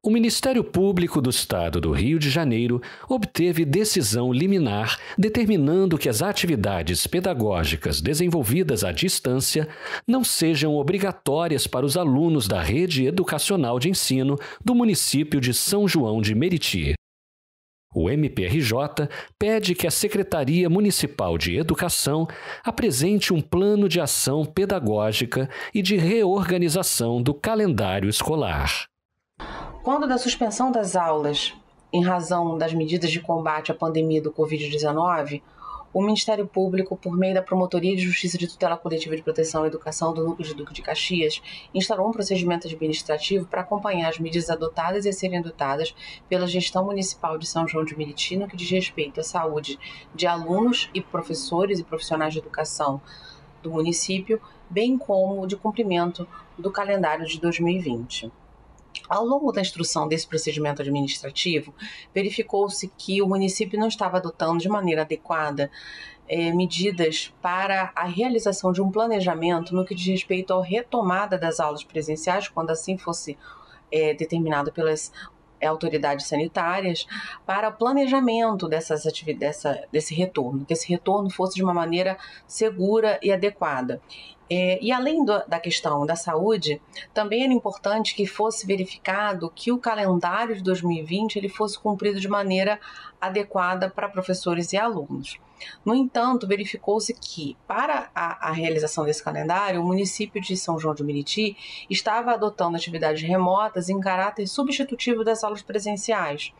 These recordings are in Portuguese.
O Ministério Público do Estado do Rio de Janeiro obteve decisão liminar determinando que as atividades pedagógicas desenvolvidas à distância não sejam obrigatórias para os alunos da rede educacional de ensino do município de São João de Meriti. O MPRJ pede que a Secretaria Municipal de Educação apresente um plano de ação pedagógica e de reorganização do calendário escolar. Quando da suspensão das aulas, em razão das medidas de combate à pandemia do Covid-19, o Ministério Público, por meio da Promotoria de Justiça de Tutela Coletiva de Proteção à Educação do Núcleo de Duque de Caxias, instaurou um procedimento administrativo para acompanhar as medidas adotadas e a serem adotadas pela gestão municipal de São João de Meriti no que diz respeito à saúde de alunos e professores e profissionais de educação do município, bem como de cumprimento do calendário de 2020. Ao longo da instrução desse procedimento administrativo, verificou-se que o município não estava adotando de maneira adequada medidas para a realização de um planejamento no que diz respeito à retomada das aulas presenciais, quando assim fosse determinado pelas autoridades sanitárias, para o planejamento desse retorno, que esse retorno fosse de uma maneira segura e adequada. E além da questão da saúde, também era importante que fosse verificado que o calendário de 2020 ele fosse cumprido de maneira adequada para professores e alunos. No entanto, verificou-se que, para a realização desse calendário, o município de São João de Meriti estava adotando atividades remotas em caráter substitutivo das aulas presenciais,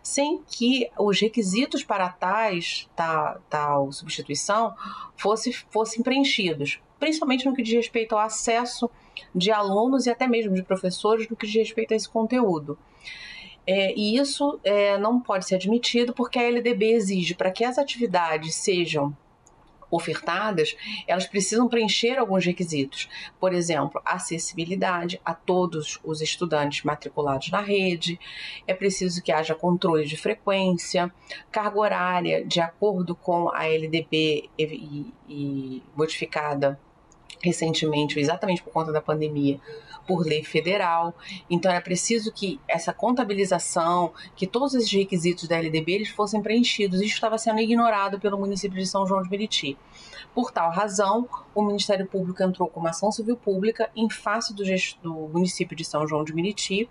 sem que os requisitos para tal substituição fossem preenchidos, principalmente no que diz respeito ao acesso de alunos e até mesmo de professores no que diz respeito a esse conteúdo. E isso não pode ser admitido porque a LDB exige para que as atividades sejam ofertadas, elas precisam preencher alguns requisitos. Por exemplo, acessibilidade a todos os estudantes matriculados na rede, é preciso que haja controle de frequência, carga horária de acordo com a LDB e modificada recentemente, exatamente por conta da pandemia, por lei federal. Então era preciso que essa contabilização, que todos esses requisitos da LDB eles fossem preenchidos. Isso estava sendo ignorado pelo município de São João de Meriti. Por tal razão, o Ministério Público entrou com uma ação civil pública em face do município de São João de Meriti,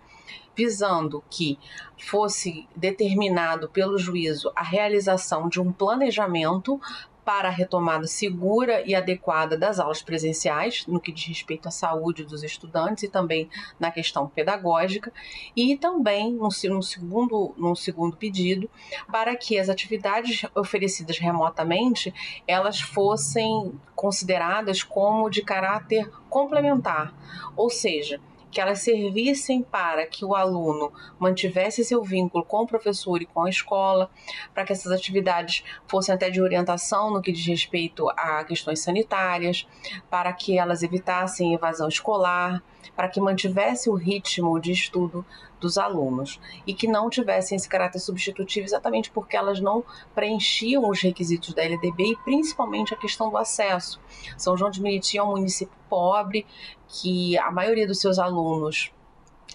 visando que fosse determinado pelo juízo a realização de um planejamento para a retomada segura e adequada das aulas presenciais, no que diz respeito à saúde dos estudantes e também na questão pedagógica, e também, num segundo pedido, para que as atividades oferecidas remotamente, elas fossem consideradas como de caráter complementar, ou seja, que elas servissem para que o aluno mantivesse seu vínculo com o professor e com a escola, para que essas atividades fossem até de orientação no que diz respeito a questões sanitárias, para que elas evitassem evasão escolar, para que mantivesse o ritmo de estudo dos alunos e que não tivessem esse caráter substitutivo exatamente porque elas não preenchiam os requisitos da LDB e principalmente a questão do acesso. São João de Meriti é um município pobre que a maioria dos seus alunos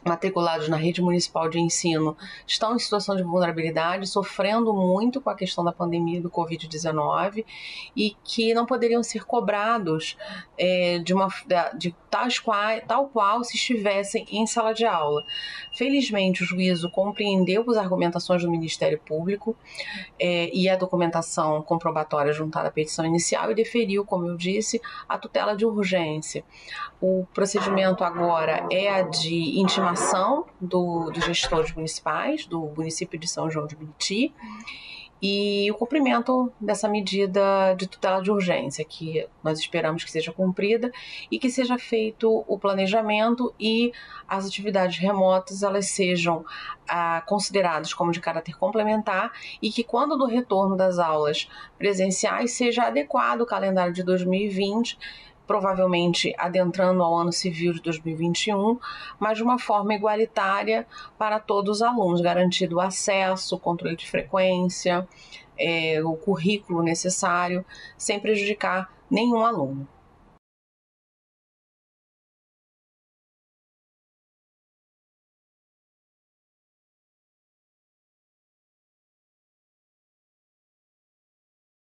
matriculados na rede municipal de ensino estão em situação de vulnerabilidade, sofrendo muito com a questão da pandemia do Covid-19 e que não poderiam ser cobrados tal qual se estivessem em sala de aula. Felizmente, o juízo compreendeu as argumentações do Ministério Público e a documentação comprobatória juntada à petição inicial e deferiu, como eu disse, a tutela de urgência. O procedimento agora é a de intimação dos gestores municipais do município de São João de Meriti e o cumprimento dessa medida de tutela de urgência, que nós esperamos que seja cumprida e que seja feito o planejamento e as atividades remotas elas sejam consideradas como de caráter complementar e que quando do retorno das aulas presenciais seja adequado o calendário de 2020, provavelmente adentrando ao ano civil de 2021, mas de uma forma igualitária para todos os alunos, garantido o acesso, o controle de frequência, o currículo necessário, sem prejudicar nenhum aluno.